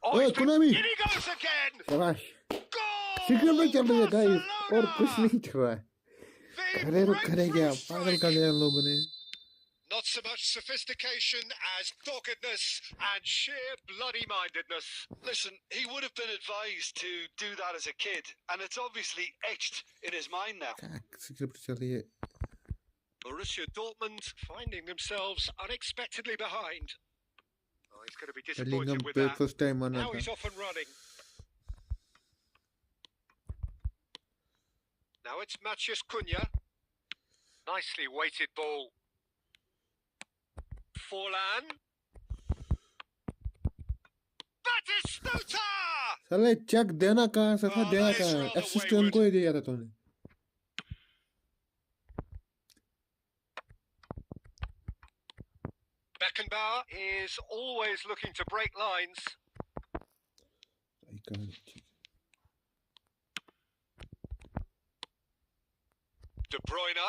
ओए, he's been- कुनामी। in he goes again. शाबाश Goal! सीक्रेट में चल रही है गाइस और कुछ Barcelona! नहीं चल रहा है अरे रुक करे क्या पागल कर दिया इन लोगों ने Not so much sophistication as doggedness and sheer bloody-mindedness. Listen, he would have been advised to do that as a kid, and it's obviously etched in his mind now. क्या स्क्रिप्ट चल रही है Borussia Dortmund finding themselves unexpectedly behind. Oh, he's going to be Bellingham disappointed with पे that. First time आना Now था he's off and running. Now it's Matheus Cunha. Nicely weighted ball. Forlan. Batistuta! साले check देना कहाँ से था Oh, देना that is कहाँ rather असिस्ट wayward. उनको ही दिया था तूने Beckenbauer is always looking to break lines. सही कहा ठीक De Bruyne.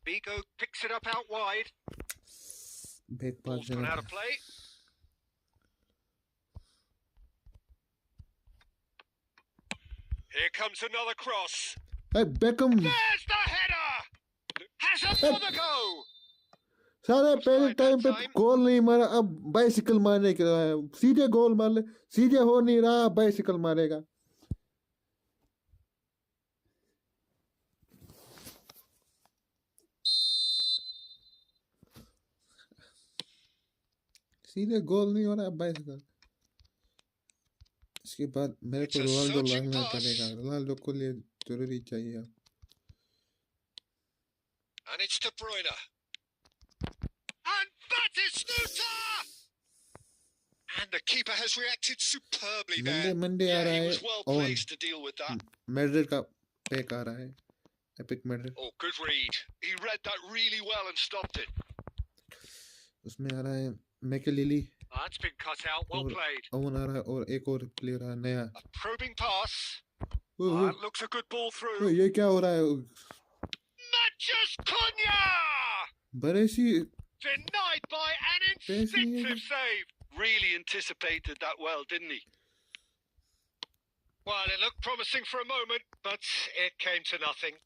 Vigo picks it up out wide. Back pass Ball's gone देना out था of play. Here comes another cross. A become There's the header! Has another go! सारे पहले time पे गोल नहीं मारा अब बाइसिकल मारने के रहा है सीधे गोल मार ले सीधे हो नहीं रहा बाइसिकल मारेगा सीधे गोल नहीं हो रहा बाइसिकल इसके बाद मेरे को रोनाल्डो लाना पड़ेगा रोनाल्डो को लिए जरूरी चाहिए अब And it's De Bruyne. And Batistuta! And the keeper has reacted superbly there. Monday आ Yeah, रहा he है was well और placed to deal with that. Madrid का पैक आ रहा है epic Madrid Oh, good read. He read that really well and stopped it. उसमें आ रहा है मैकेलिली That's been cut out. Well और played. ओवन आ रहा है और एक और प्लेयर आ नया A probing pass. Oh, That looks a good ball oh, through. ये क्या हो रहा है Matheus Cunha! बरेसी Denied by an There's the- instinctive save. Really anticipated that well, didn't he? Well, it looked promising for a moment, but it came to nothing.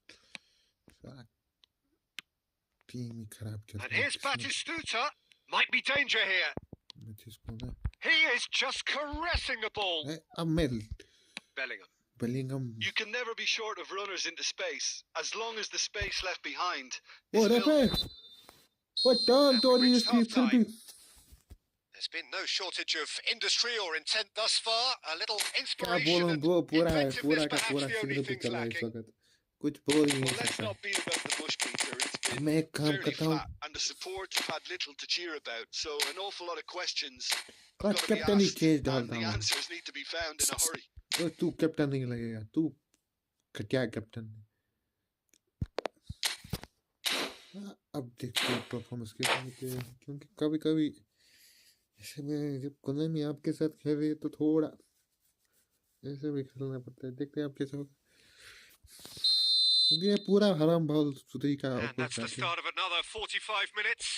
Team ही खराब चल And रही है here's किस्मत Batistuta. Might be danger here. जिसको ना He is just caressing the ball. अब मैं Bellingham. Bellingham You can never be short of runners into space, as long as the space left behind oh is रेफे filled. Oh turn And तोड़ी we reached इसकी फिर भी There's been no shortage of industry or intent thus far. A little क्या inspiration बोलूं and वो पूरा है inventiveness पूरा का perhaps पूरा the only सिगरेट things चल रहा है इस lacking. वक्त कुछ बोल ही Well, नहीं let's सकता not beat about the bush, Peter. It's been मैं एक काम fairly करता हूँ flat, and the support have had little to cheer about. So an awful lot of questions have बस got to be captain he asked, change and डालता the हूँ answers need to be found in a hurry. ओ तू captain नहीं लगेगा तू क्या captain अब देखते हैं परफॉर्मेंस के क्योंकि कभी कभी ऐसे में जब कोनामी आपके साथ खेल रही है तो थोड़ा ऐसे भी खेलना पड़ता है देखते हैं आप कैसे होगा क्योंकि ये पूरा हराम बॉल सुधरी का And अप्रोच that's the आती है start of another 45 minutes.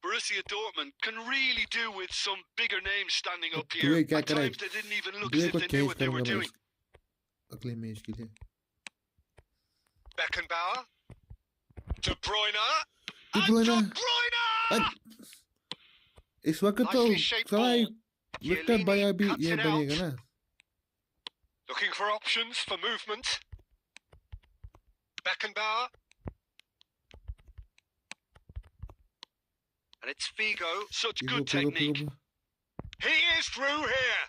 Borussia Dortmund can really do with some bigger names standing up Do here. it, At times they didn't even look as दुए if को they knew change what they were करूंगा मैं doing. अगले match के लिए Beckenbauer. De Bruyne. De And Bruyne. De Bruyne! इस वक्त तो Nicely shaped सारा ball. विक्टर Chiellini भाई भी cuts ये it बनेगा out. ना Looking for options for movement. Beckenbauer. And it's Figo. Such Figo, good Figo, technique. Figo. He is through here.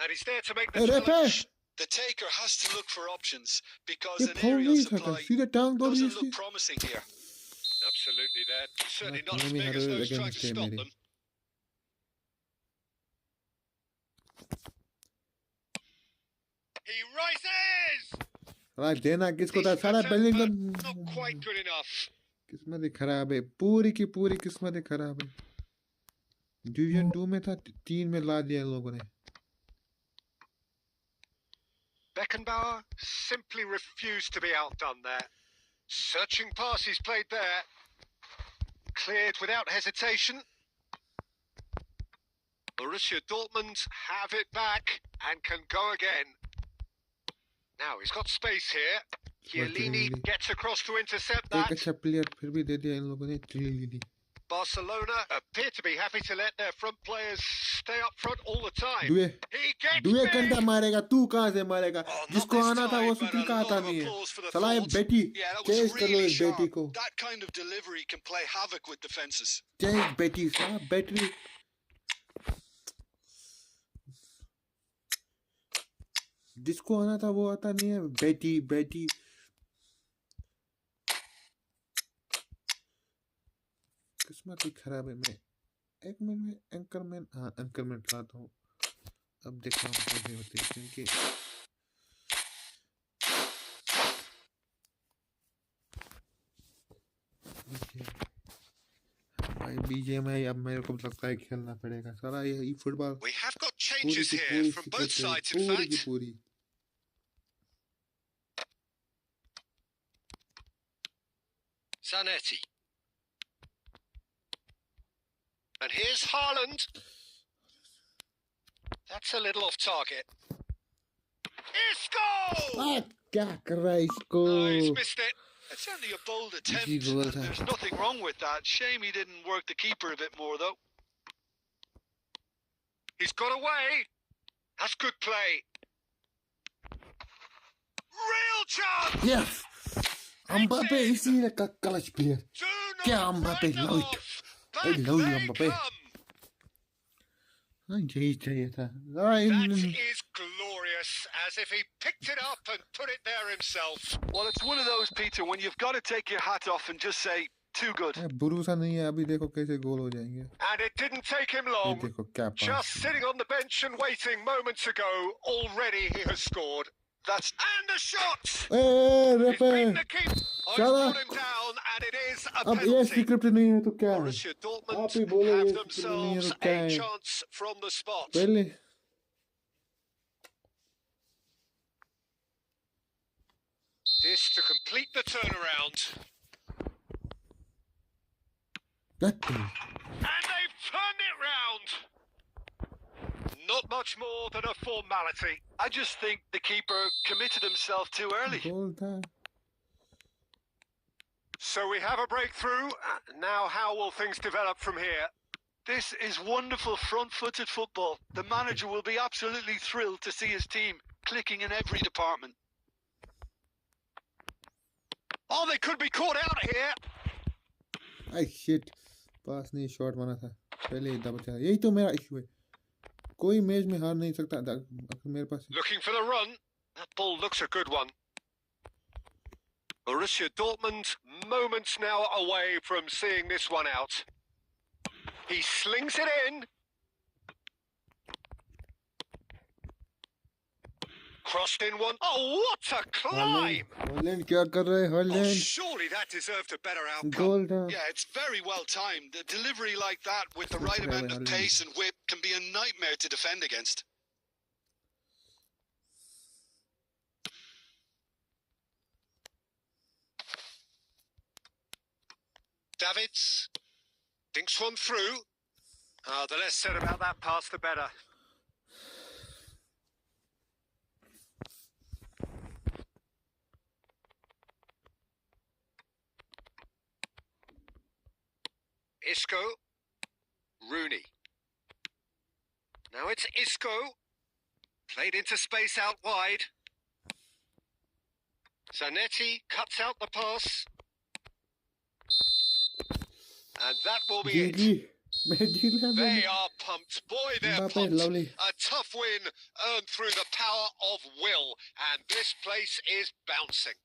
And he's there to make the अरे challenge. The taker has to look for options because ये an phone aerial नहीं था supply सीधे टांग तोड़ी doesn't इसकी look promising here. Absolutely there. Certainly not as Konami big had as it those trying against to him, stop maybe. them. He rises! साला देना किसको था साला Bellingham Not quite good enough. किस्मत ही खराब है पूरी की पूरी किस्मत ही खराब है डिवीजन 2 में था 3 में ला दिया इन लोगों ने Beckenbauer simply refused to be outdone there. Searching passes played there. Cleared without hesitation. Borussia Dortmund have it back and can go again. Now he's got space here. Chiellini gets across to intercept एक that. अच्छा player फिर भी दे दिया इन लोगों ने चिलीनी Barcelona appear to be happy to let their front players stay up front all the time. दुए He gets दुए big. कंधा मारेगा तू कहाँ से मारेगा Oh, not जिसको this आना था वो time, but सुपील a का lot आता of नहीं है applause for the साला ये thought. बेटी Yeah, that चेंज was कर लो really इस बेटी sharp. को That kind of delivery can play havoc with defenses. Change बेटी साला बैटरी जिसको आना था वो आता नहीं है बेटी बेटी किस्मत ही खराब है मैं एक मिनट में एंकरमैन हाँ एंकरमैन चलाता हूँ अब देखना कैसे होते हैं क्योंकि भाई बीजेएमआई अब मेरे को लगता है खेलना पड़ेगा सारा ये ई फुटबॉल We have got पूरी changes की here पूरी from both secret है, sides, in पूरी की fact. पूरी Zanetti. And here's Haaland. That's a little off target. Isco! आ, क्या कर रहा है इसको Oh, he's missed it. It's only a bold attempt. Easy goal, And sir. there's nothing wrong with that. Shame he didn't work the keeper a bit more, though. He's got away. That's good play. Real chance! Yes Mbappe इसीलिए का clutch player Do not क्या Mbappe write them love it off. I Back love you, they Mbappe. come. हाँ यही चाहिए था That is glorious, as if he picked it up and put it there himself. Well, it's one of those, Peter, when you've got to take your hat off and just say, too good. भरोसा नहीं है अभी देखो कैसे गोल हो जाएंगे And it didn't take him ये long. देखो क्या Just pass sitting on the bench and waiting moments ago, already he has scored. That's And the shot! A He's refer beaten the keeper. Oh, he's Shut brought up. him down, and it is a अब ये penalty. Script नहीं है तो क्या है Borussia Dortmund आप ही बोलो have ये स्क्रिप्ट नहीं है themselves तो क्या a है chance from the spot. पहले This to complete the turnaround. That And they've turned it round. Not much more than a formality. I just think the keeper committed himself too early. गोल था So we have a breakthrough. Now how will things develop from here? This is wonderful front-footed football. The manager will be absolutely thrilled to see his team clicking in every department. Oh, they could be caught out here. आई शिट pass नहीं shot माना था पहले ही दबा यही तो मेरा इशू है कोई मैच में हार नहीं सकता अगर मेरे पास Looking for the run. That ball looks a good one. Borussia Dortmund moments now away from seeing this one out. He slings it in. Crossed in one. Oh, what a climb! Holland क्या कर रहे हैं Oh, Holland surely that deserved a better outcome. गोल था Yeah, it's very well timed. A delivery like that with the right amount of pace and whip can be a nightmare to defend against. Davids thinks one through. The less said about that pass, the better. Isco, Rooney. Now it's Isco. Played into space out wide. Zanetti cuts out the pass. And that will be it. जीजी मैं जीत गया They are pumped. Boy, they're Mbappe, pumped. lovely. A tough win earned through the power of will. And this place is bouncing.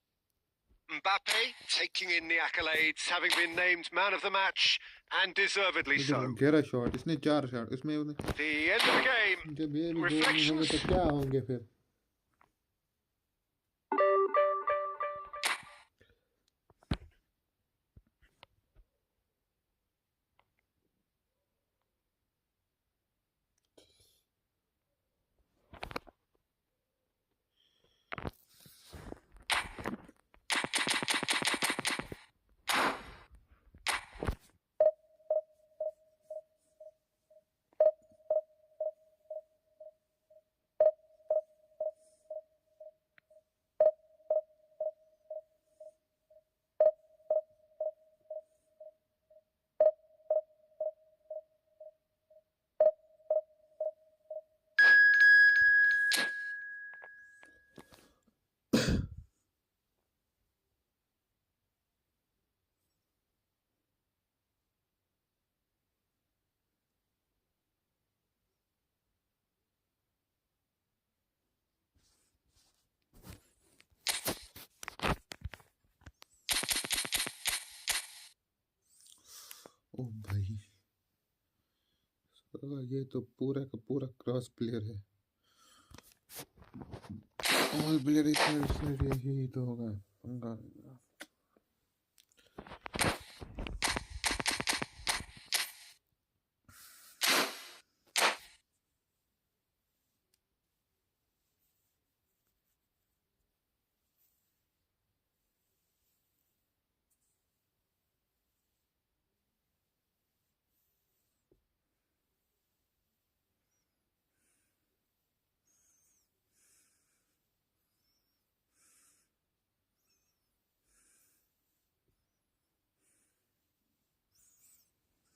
Mbappe taking in the accolades, having been named man of the match, and deservedly so. 11 shot इसने 4 shot इसमें The end of the game. जब ये भी गोल नहीं होंगे Reflections. तो क्या होंगे फिर ओ भाई साला ये तो पूरा का पूरा क्रॉस प्लेयर है ऑल प्लेयर इस यही तो होगा पंगा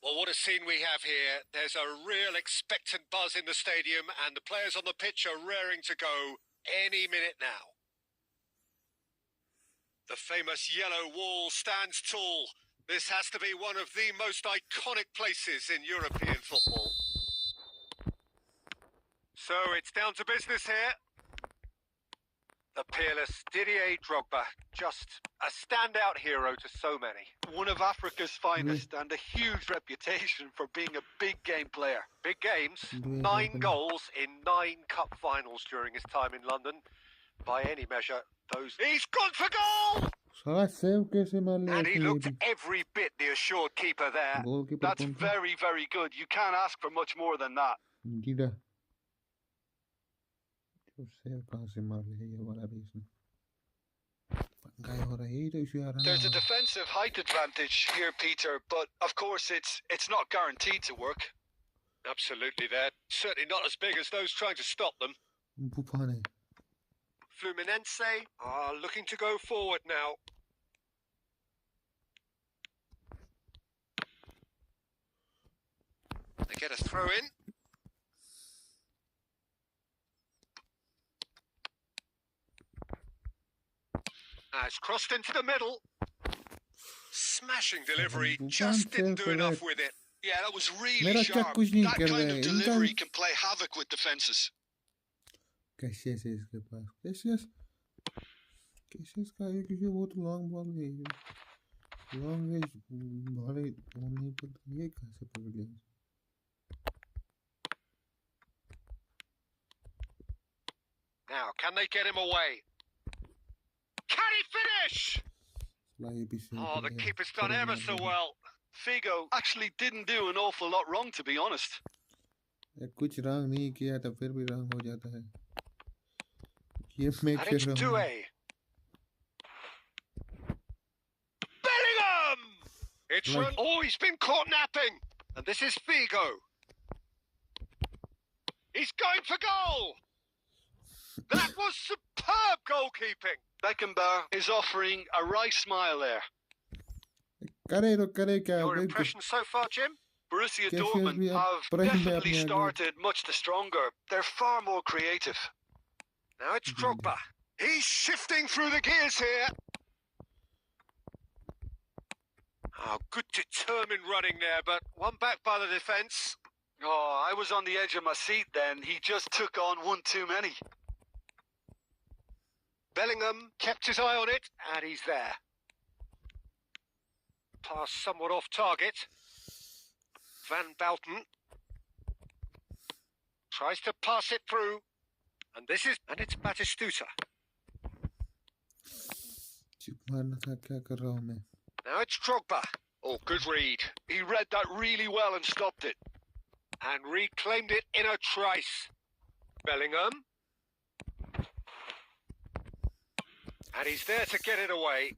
Well, what a scene we have here. There's a real expectant buzz in the stadium, and the players on the pitch are raring to go any minute now. The famous yellow wall stands tall. This has to be one of the most iconic places in European football. So it's down to business here. The peerless Didier Drogba, just a standout hero to so many. One of Africa's finest and a huge reputation for being a big game player. Big games, 9 goals in 9 cup finals during his time in London. By any measure, those... He's gone for goal! And he looked every bit the assured keeper there. That's very, very good. You can't ask for much more than that. There's a defensive height advantage here, Peter, but of course it's not guaranteed to work. Absolutely, they're certainly not as big as those trying to stop them. Fluminense are looking to go forward now. They get a throw in. It's crossed into the middle. Smashing delivery, just didn't do enough with it. Yeah, that was really sharp. That kind of delivery can play havoc with defenses. Cassius है इसके पास Cassius का एक ये बहुत long ball है long range ball है वो नहीं पता ये कहाँ से पकड़ लिया Now, can they get him away? Can he finish? Oh, the keeper's done ever so well. Figo actually didn't do an awful lot wrong, to be honest. कुछ रंग नहीं किया तो फिर भी रंग हो जाता है ये मैं and it's Doué. Bellingham! It's run. Oh, he's been caught napping. And this is Figo. He's going for goal. That was superb goalkeeping. Beckenbauer is offering a right smile there. Your impression so far, Jim? Borussia Dortmund have definitely started much stronger. They're far more creative. Now it's Drogba. He's shifting through the gears here. Oh, good determined running there, but one back by the defence. Oh, I was on the edge of my seat then. He just took on one too many. Bellingham kept his eye on it, and he's there. Pass somewhat off target. Van Belten tries to pass it through. And it's Batistuta. Now it's Drogba. Oh, good read. He read that really well and stopped it. And reclaimed it in a trice. Bellingham. And he's there to get it away.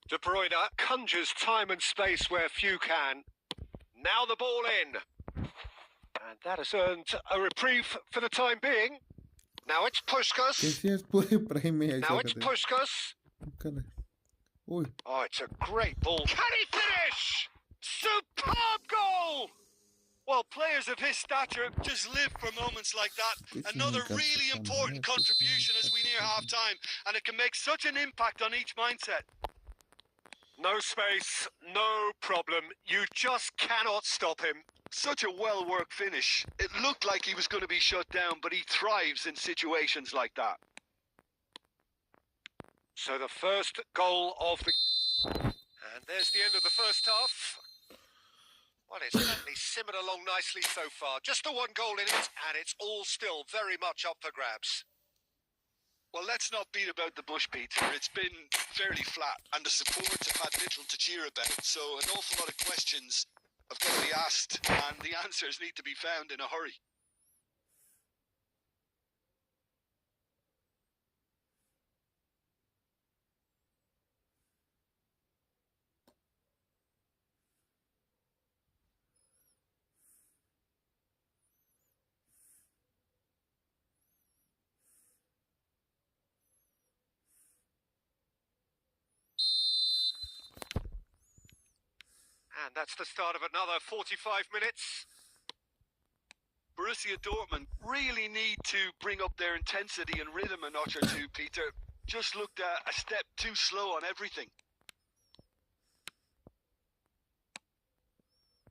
De Bruyne conjures time and space where few can. Now the ball in. And that has earned a reprieve for the time being. Now it's Puskas. Now it's Puskas. Oh, it's a great ball. Can he finish? Superb goal! Well, players of his stature just live for moments like that. Another really important contribution as we near half-time, and it can make such an impact on each mindset. No space, no problem. You just cannot stop him. Such a well-worked finish. It looked like he was going to be shut down, but he thrives in situations like that. So the first goal of the... And there's the end of the first half. Well, it's certainly simmered along nicely so far. Just the one goal in it, and it's all still very much up for grabs. Well, let's not beat about the bush, Peter. It's been fairly flat, and the supporters have had little to cheer about. So an awful lot of questions have got to be asked, and the answers need to be found in a hurry. And that's the start of another 45 minutes. Borussia Dortmund really need to bring up their intensity and rhythm a notch or two, Peter. Just looked a step too slow on everything.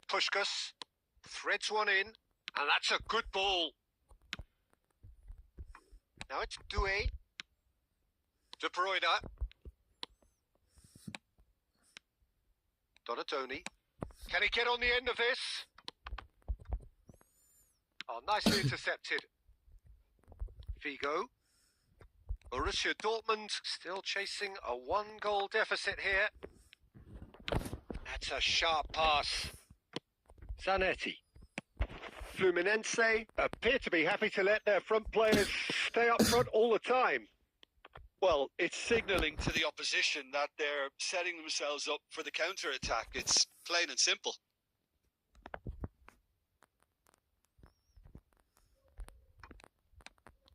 Puskás threads one in, and that's a good ball. Now it's Doué. De Bruyne. Donatoni. Can he get on the end of this? Oh, nicely intercepted. Figo. Borussia Dortmund still chasing a one-goal deficit here. That's a sharp pass. Zanetti. Fluminense appear to be happy to let their front players stay up front all the time. Well, it's signalling to the opposition that they're setting themselves up for the counter-attack. It's plain and simple.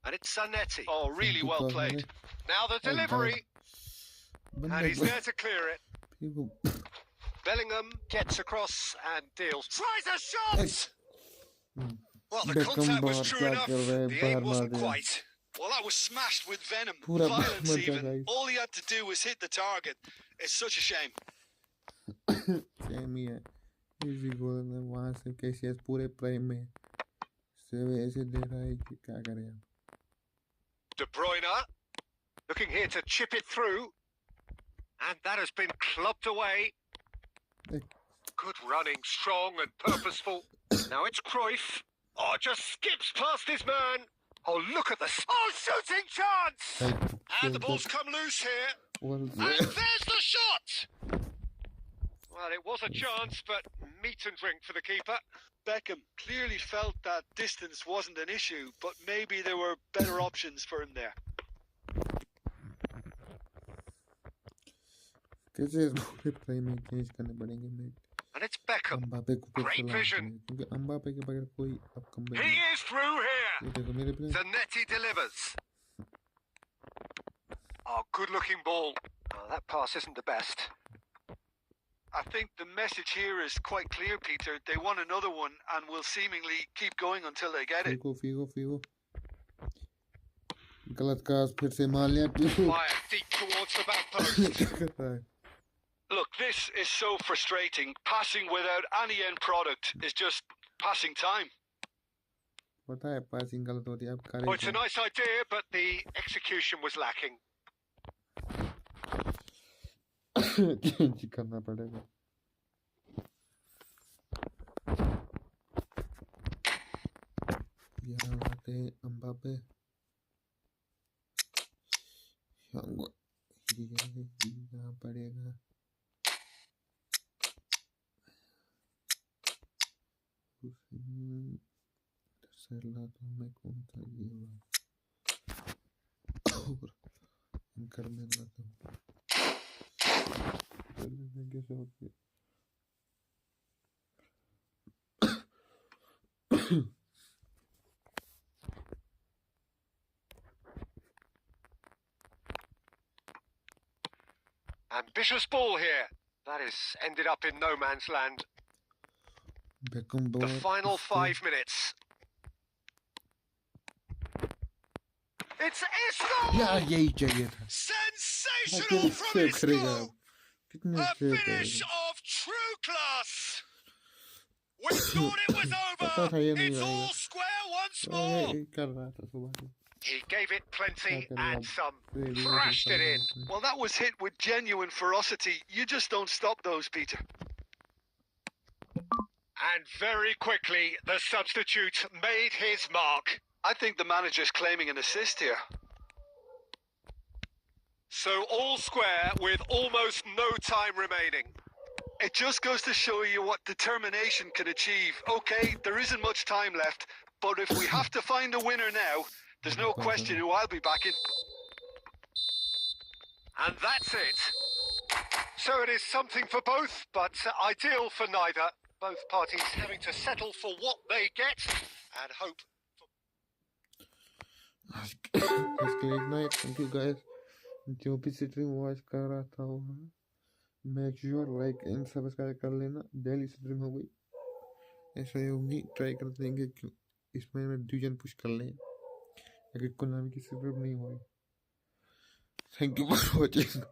And it's Zanetti. Oh, really well played. Now the delivery. And he's there to clear it. Bellingham gets across and deals. Tries a shot! Well, the contact was true enough. The aim wasn't quite. Well, that was smashed with venom. Violence even. All he had to do was hit the target. It's such a shame. Same ही है इसी गोल में वहां से KCS पूरे prime में से ऐसे दे रहा है कि क्या करें हम. De Bruyne looking here to chip it through, and that has been clubbed away. Good running, strong and purposeful. Now it's Cruyff. Oh, just skips past his man. Oh, look at this. Oh, shooting chance! And the ball's come loose here. And there's the shot! Well, it was a chance, but meat and drink for the keeper. Beckham clearly felt that distance wasn't an issue, but maybe there were better options for him there. And it's Beckham. Great vision. He is through here. Zanetti delivers. Oh, good-looking ball. Oh, that pass isn't the best. I think the message here is quite clear, Peter. They want another one and will seemingly keep going until they get it. Figo. गलत काज फिर से मार लिया. Fire deep towards the back post. Look, this is so frustrating. Passing without any end product is just passing time. पता है passing गलत हो रही है अब करें. Oh, it's a nice idea, but the execution was lacking. Change करना पड़ेगा. यहाँ आते अम्बापे. यहाँ पड़ेगा. सरला तो मैं कौन था ये और कर में लाता हूँ. कैसे होती है. Ambitious ball here. That is ended up in no man's land. The final 5 minutes. It's Isco! यार यही चाहिए था. Sensational from Isco! A finish of true class! We thought it was over! It's all square once more! कर रहा था सुबह. He gave it plenty Fucking and love. some. Really, Thrashed it in. Well, that was hit with genuine ferocity. You just don't stop those, Peter. And very quickly, the substitute made his mark. I think the manager's claiming an assist here. So all square with almost no time remaining. It just goes to show you what determination can achieve. Okay, there isn't much time left, but if we have to find a winner now, there's no question who I'll be backing. And that's it. So it is something for both, but ideal for neither. Both parties having to settle for what they get and hope. इसके लिए इतना thank you guys जो भी stream watch कर रहा था वो make sure like and subscribe कर लेना डेली स्ट्रीम हो गई ऐसा ही होगी ट्राई कर देंगे क्यों इसमें मैं डिवीजन पुश कर लें अगर कोनामी की सब्सक्राइब नहीं हुई थैंक यू फॉर वॉचिंग